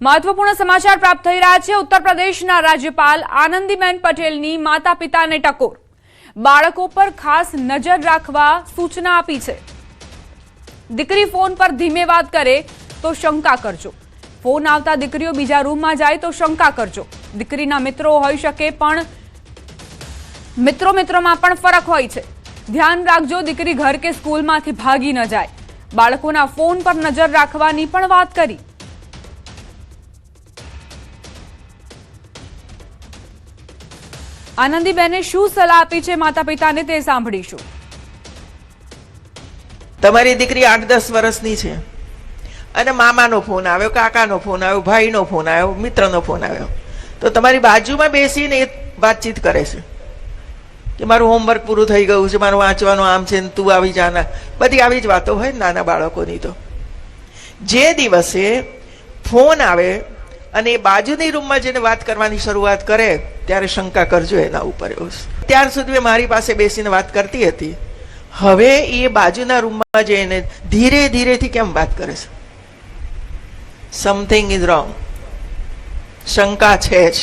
महत्वपूर्ण समाचार प्राप्त थई रह्या छे। उत्तर प्रदेशना राज्यपाल आनंदीबेन पटेलनी माता पिताने टकोर, बाळको पर खास नजर राखवा सूचना आपी छे। दीकरी फोन पर धीमे वात करे तो शंका करजो। फोन आवता दीकरीओ बीजा रूममां जाय तो शंका करजो। दीकरीना मित्रो होई शके पण मित्रों में फरक होय छे। ध्यान राखजो दीकरी घर के स्कूल मांथी भागी न जाय। बाळकोना फोन पर नजर राखवानी पण वात करी। आनंदीबेने शुं सलाह आपी छे माता पिताने ते सांभळीशुं। तमारी दीकरी 8-10 वर्षनी छे अने मामानो फोन आव्यो, काकानो फोन आव्यो, भाईनो फोन आव्यो, मित्रनो फोन आव्यो तो तमारी बाजुमां बेसीने वातचीत करे छे कि मारुं होमवर्क पूरुं थई गयुं छे, मारुं वांचवानुं आम छे, तू आवी जाना, बधी आवी ज वातो होय नाना बाळकोनी। तो जे दिवसे फोन आवे અને બાજુની રૂમમાં જઈને વાત કરવાની શરૂઆત કરે ત્યારે શંકા કરજો એના ઉપર। ત્યાર સુધી મારી પાસે બેસીને વાત કરતી હતી, હવે એ બાજુના રૂમમાં જઈને ધીરે ધીરેથી કેમ વાત કરે છે? સમથિંગ ઇઝ રોંગ, શંકા છે જ।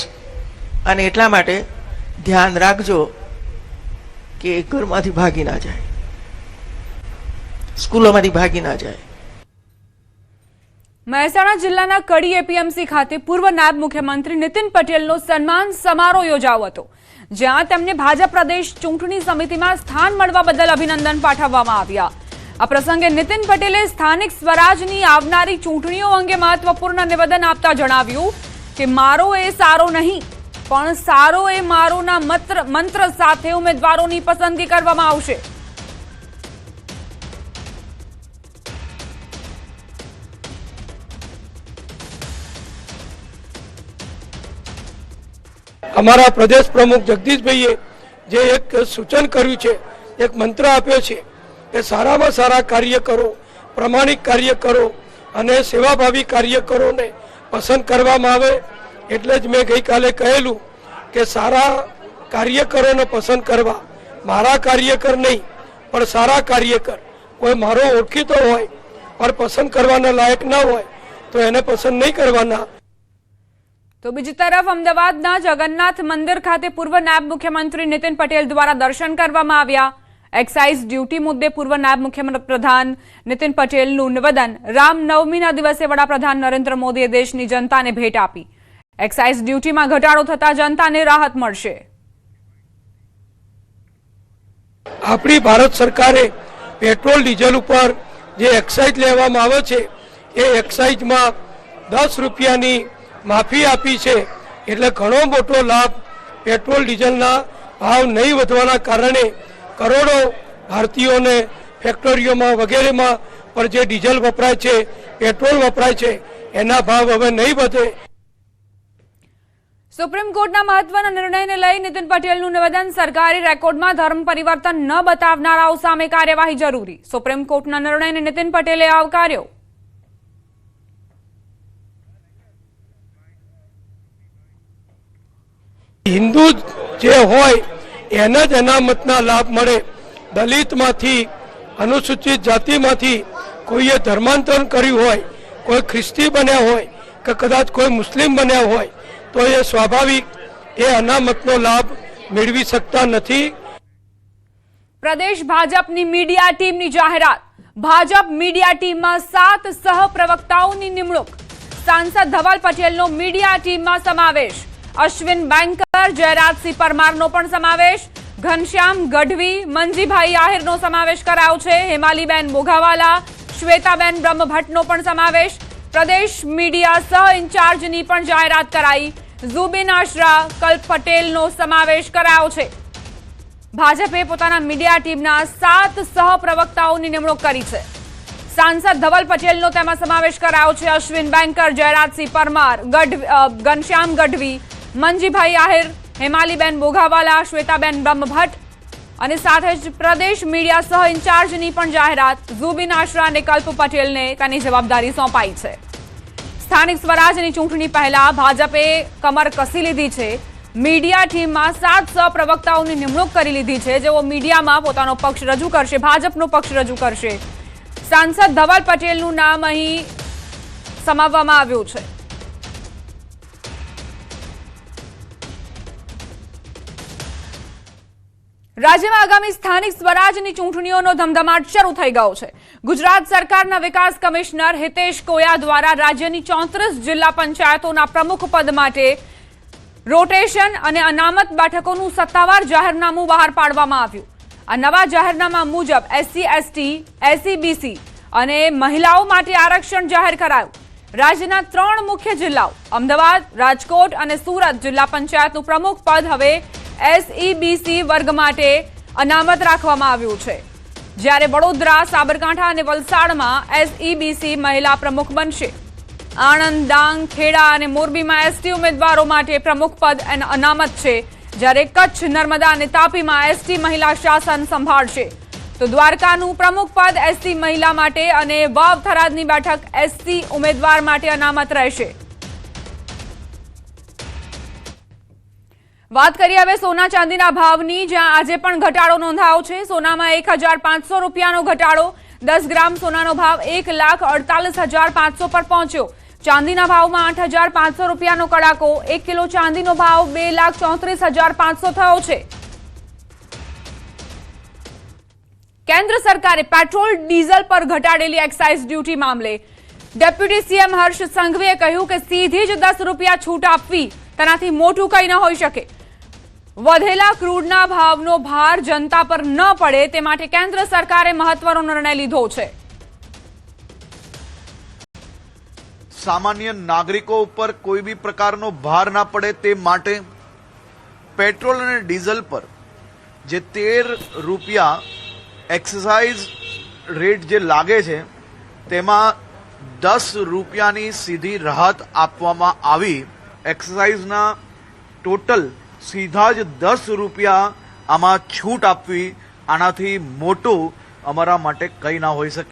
અને એટલા માટે ધ્યાન રાખજો કે ઘરમાંથી ભાગી ના જાય, સ્કૂલોમાંથી ભાગી ના જાય। મહેસાણા જિલ્લાના કડી એપીએમસી ખાતે પૂર્વ નાયબ મુખ્યમંત્રી નીતિન પટેલનો સન્માન સમારોહ યોજાયો હતો, જ્યાં તેમને ભાજપ પ્રદેશ ચૂંટણી સમિતિમાં સ્થાન મળવા બદલ અભિનંદન પાઠવવામાં આવ્યા। આ પ્રસંગે નીતિન પટેલે સ્થાનિક સ્વરાજની આવનારી ચૂંટણીઓ અંગે મહત્વપૂર્ણ નિવેદન આપતા જણાવ્યું કે મારો એ સારો નહીં પણ સારો એ મારોના મંત્ર સાથે ઉમેદવારોની પસંદગી કરવામાં આવશે। અમારા પ્રદેશ પ્રમુખ જગદીશભાઈએ જે એક સૂચન કર્યું છે, એક મંત્ર આપ્યો છે કે સારામાં સારા કાર્ય કરો, પ્રમાણિક કાર્ય કરો અને સેવાભાવી કાર્યકરોને પસંદ કરવામાં આવે। એટલે જ મેં ગઈકાલે કહેલું કે સારા કાર્યકરોને પસંદ કરવા, મારા કાર્યકર નહીં પણ સારા કાર્યકર, કોઈ મારો ઓળખીતો હોય પણ પસંદ કરવાના લાયક ના હોય તો એને પસંદ નહીં કરવાના। तो बीजी तरफ अमदावादना जगन्नाथ मंदिर खाते पूर्व नायब मुख्यमंत्री नितिन पटेल द्वारा दर्शन करवामां आव्या। एक्साइज ड्यूटी मुद्दे पूर्व नायब मुख्यमंत्री प्रधान नितिन पटेलनुं निवेदन। रामनवमीना दिवसे वडाप्रधान नरेन्द्र मोदीए देशनी जनताने भेट आपी। एक्साइज ड्यूटीमां घटाडो थता जनताने राहत मळशे। आपणी भारत सरकारे पेट्रोल डीजल उपर जे एक्साइज लेवामां आवे छे ए एक्साइजमां 10 રૂપિયાની माफी आपी छे, एटले घणो मोटो लाभ पेट्रोल डीजलना भाव नहीं वधवाना कारणे करोड़ों भारतीयों ने फैक्टरीओमां वगैरेमां पर जे डीजल वपराय छे, पेट्रोल वपराय छे एना भाव हवे नहीं वधे। सुप्रीम कोर्टना महत्वना निर्णयने लई नितिन पटेलनुं निवेदन। सरकारी रेकॉर्डमां धर्म परिवर्तन न बतावनाराओ सामे कार्यवाही जरूरी। सुप्रीम कोर्टना निर्णयने नितिन पटेले आवकार्यो। हिंदू जे होय एना ज अनामतना लाभ मळे। दलितमांथी, अनुसूचित जातिमांथी कोईए धर्मांतरण कर्युं होय, कोई ख्रिस्ती बन्या होय के कदाच कोई मुस्लिम बन्या होय तो ये स्वाभाविक ए अनामतनो लाभ मेळवी शकता नथी। प्रदेश भाजपनी मीडिया टीमनी जाहेरात। भाजप मीडिया टीममां 7 सहप्रवक्ताओनी निमणूक। सांसद धवल पटेलनो मीडिया टीममां समावेश। अश्विन बैंकर, जयराज सिंह परमारनो पण समावेश। घनश्याम गढ़वी, मंजीभाई आहिरनो समावेश करायो छे। हेमालीबेन मोघावाला, श्वेताबेन ब्रह्मभट्टनो पण समावेश। प्रदेश मीडिया सह इंचार्जनी पण जाहेरात कराई। जुबिन आशरा, कल्प पटेलनो समावेश करायो छे। भाजपे पोताना मीडिया टीमना 7 सहप्रवक्ताओनी निमणूक करी छे। सांसद धवल पटेलनो तेमां समावेश करायो छे। अश्विन बैंकर, जयराज सिंह परमार, घनश्याम गढ़वी, मंजीभाई आहिर, हेमालीबेन मोघावाला, श्वेताबेन ब्रह्मभट्ट અને સાથે જ પ્રદેશ મીડિયા સહ ઇન્ચાર્જની પણ જાહેરાત। ઝુબિન આશરા અને કલ્પ પટેલને તેની જવાબદારી સોંપાઈ છે। સ્થાનિક સ્વરાજની ચૂંટણી પહેલા ભાજપે કમર કસી લીધી છે। મીડિયા ટીમમાં 7 સહપ્રવક્તાઓની નિમણૂક કરી લીધી છે, જેઓ મીડિયામાં પોતાનો પક્ષ રજૂ કરશે, ભાજપનો પક્ષ રજૂ કરશે। सांसद धवल पटेलનું નામ અહીં સમાવવામાં આવ્યું છે। રાજ્યમાં આગામી સ્થાનિક સ્વરાજની ચૂંટણીઓનો ધમધમાટ શરૂ થઈ ગયો છે. ગુજરાત સરકારના વિકાસ કમિશનર હિતેશ કોયા દ્વારા રાજ્યની 34 જિલ્લા પંચાયતોના પ્રમુખ પદ માટે રોટેશન અને અનામત બેઠકોનું સત્તાવાર જાહેરનામું બહાર પાડવામાં આવ્યું. આ નવા જાહેરનામા મુજબ SC, ST, SEBC અને મહિલાઓ માટે આરક્ષણ જાહેર કરાયું. રાજ્યના 3 મુખ્ય જિલ્લાઓ અમદાવાદ, રાજકોટ અને સુરત જિલ્લા પંચાયતનું પ્રમુખ પદ હવે SEBC વર્ગ માટે અનામત રાખવામાં આવ્યું છે, જ્યારે વડોદરા, સાબરકાંઠા અને વલસાડમાં SEBC મહિલા પ્રમુખ બનશે. આણંદ, ડાંગ, ખેડા અને મોરબીમાં ST ઉમેદવારો માટે પ્રમુખ પદ અનામત છે, જ્યારે કચ્છ, નર્મદા અને તાપીમાં ST મહિલા શાસન સંભાળશે. તો દ્વારકાનું પ્રમુખ પદ SC મહિલા માટે અને વાવ થરાદની બેઠક SC ઉમેદવાર માટે અનામત રહેશે. વાત કરીએ હવે સોના ચાંદીના ભાવની, જ્યાં આજે પણ ઘટાડો નોંધાયો છે. સોનામાં 1,500 રૂપિયાનો ઘટાડો. 10 ગ્રામ સોનાનો ભાવ 1,48,500 પર પહોંચ્યો. ચાંદીના ભાવમાં 8,500 રૂપિયાનો કડાકો. 1 કિલો ચાંદીનો ભાવ 2,34,500 થયો છે. કેન્દ્ર સરકારે પેટ્રોલ ડીઝલ પર ઘટાડેલી એક્સાઇઝ ડ્યુટી મામલે ડેપ્યુટી સીએમ હર્ષ સંઘવીએ કહ્યું કે સીધી જ 10 રૂપિયા છૂટ આપવી તેનાથી મોટું કંઈ ન હોઈ શકે. વધેલા ક્રૂડના ભાવનો ભાર જનતા પર ન પડે તે માટે કેન્દ્ર સરકારે મહત્વનો નિર્ણય લીધો છે. સામાન્ય નાગરિકો ઉપર કોઈ બી પ્રકારનો ભાર ના પડે તે માટે પેટ્રોલ અને ડીઝલ પર જે 13 રૂપિયા એક્સાઇઝ રેટ જે લાગે છે તેમાં 10 રૂપિયાની સીધી રાહત આપવામાં આવી. એક્સાઇઝના ટોટલ સીધા જ 10 રૂપિયા આમાં છૂટ આપવી, આનાથી મોટું અમારા માટે કંઈ ના હોઈ શકે.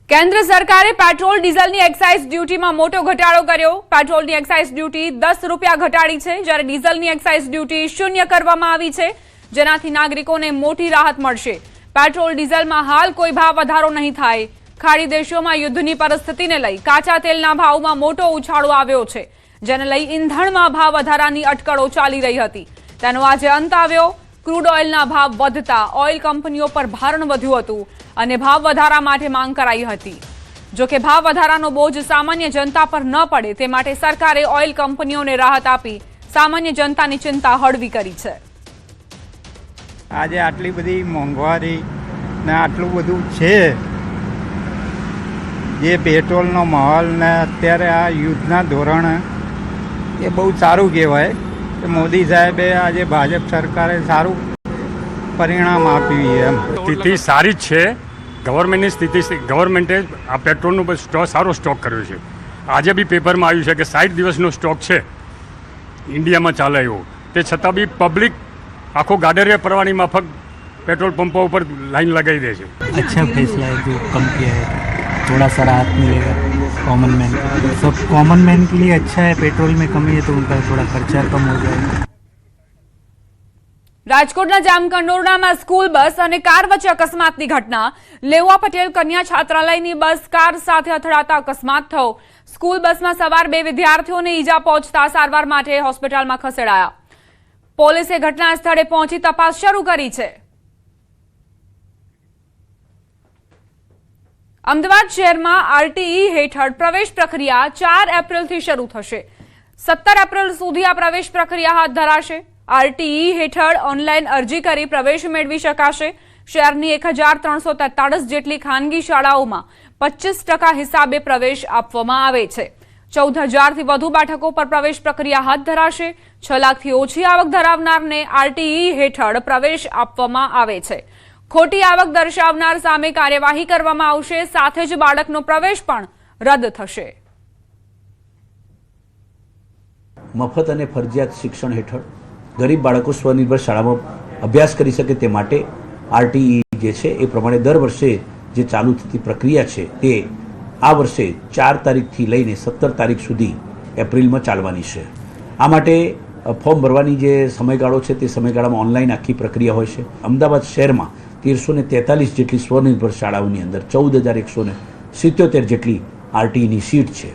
કેન્દ્ર સરકારે પેટ્રોલ ડીઝલની એક્સાઇઝ ડ્યુટીમાં મોટો ઘટાડો કર્યો. પેટ્રોલની એક્સાઇઝ ડ્યુટી 10 રૂપિયા ઘટાડી છે, જ્યારે ડીઝલની એક્સાઇઝ ડ્યુટી 0 કરવામાં આવી છે, જેનાથી નાગરિકોને મોટી રાહત મળશે. પેટ્રોલ ડીઝલમાં હાલ કોઈ ભાવ વધારો નહીં થાય. ખાડી દેશોમાં યુદ્ધની પરિસ્થિતિને લઈ કાચા તેલના ભાવમાં મોટો ઉછાળો આવ્યો છે, જેને લઈ ઈંધણમાં ભાવ વધારાની અટકળો ચાલી રહી હતી. તેનો આજે અંત આવ્યો. ક્રૂડ ઓઇલના ભાવ વધતા ઓઇલ કંપનીઓ પર ભારણ વધ્યું હતું અને ભાવ વધારા માટે માંગ કરાઈ હતી. જોકે ભાવ વધારાનો બોજ સામાન્ય જનતા પર ન પડે તે માટે સરકારે ઓઇલ કંપનીઓને રાહત આપી સામાન્ય જનતાની ચિંતા હળવી કરી છે. આજે આટલી બધી મોંઘવારી ને આટલું બધું છે, જે પેટ્રોલનો માહોલ ને અત્યારે આ યુદ્ધના ધોરણે એ બહુ સારું કહેવાય કે મોદી સાહેબે આજે ભાજપ સરકારે સારું પરિણામ આપ્યું. એમ સ્થિતિ સારી જ છે. ગવર્મેન્ટની સ્થિતિ, ગવર્મેન્ટે આ પેટ્રોલનો સારો સ્ટોક કર્યો છે. આજે બી પેપરમાં આવ્યું છે કે 60 દિવસનો સ્ટોક છે ઇન્ડિયામાં ચાલે એવો. તે છતાં બી પબ્લિક આખો ગાડરે પરવાની માફક पेट्रोल पंपों ऊपर लाइन लगाई दे છે. अच्छा फैसला है जो कम किया है, थोड़ा सा राहत मिलेगा कॉमन मैन को. सब कॉमन मैन के लिए अच्छा है. पेट्रोल में कमी है तो उनका थोड़ा खर्चा कम हो जाएगा. રાજકોટના જામકંડોરણામાં સ્કૂલ બસ અને કાર વચ્ચે અકસ્માતની ઘટના. લેવા પટેલ કન્યા છાત્રાલયની બસ કાર સાથે અથડાતા અકસ્માત થયો. સ્કૂલ બસમાં સવાર 2 વિદ્યાર્થીઓને ઈજા પહોંચતા સારવાર માટે હોસ્પિટલમાં ખસેડાયા. પોલીસે ઘટના સ્થળે પહોંચી તપાસ શરૂ કરી છે. અમદાવાદ શહેરમાં RTE હેઠળ પ્રવેશ પ્રક્રિયા 4 એપ્રિલથી શરૂ થશે. 17 એપ્રિલ સુધી આ પ્રવેશ પ્રક્રિયા હાથ ધરાશે. RTE હેઠળ ઓનલાઈન અરજી કરી પ્રવેશ મેળવી શકાશે. શહેરની 1343 જેટલી ખાનગી શાળાઓમાં 25% હિસાબે પ્રવેશ આપવામાં આવે છે. 14,000થી વધુ બેઠકો પર પ્રવેશ પ્રક્રિયા હાથ ધરાશે. 6 લાખથી ઓછી આવક ધરાવનારને RTE હેઠળ પ્રવેશ આપવામાં આવે છે. ખોટી આવક દર્શાવનાર સામે કાર્યવાહી કરવામાં આવશે. સાથે જ બાળકનો પ્રવેશ પણ રદ થશે. મફત અને ફરજિયાત શિક્ષણ હેઠળ ગરીબ બાળકો સ્વનિર્ભર શાળામાં અભ્યાસ કરી શકે તે માટે RTE જે છે એ પ્રમાણે દર વર્ષે જે ચાલુ થતી પ્રક્રિયા છે તે આ વર્ષે 4 તારીખથી લઈને 17 તારીખ સુધી એપ્રિલમાં ચાલવાની છે. આ માટે ફોર્મ ભરવાની જે સમયગાળો છે તે સમયગાળામાં ઓનલાઈન આખી પ્રક્રિયા હોય છે. અમદાવાદ શહેરમાં 1343 જેટલી સ્વનિર્ભર શાળાઓની અંદર 14,177 જેટલી RTEની સીટ છે.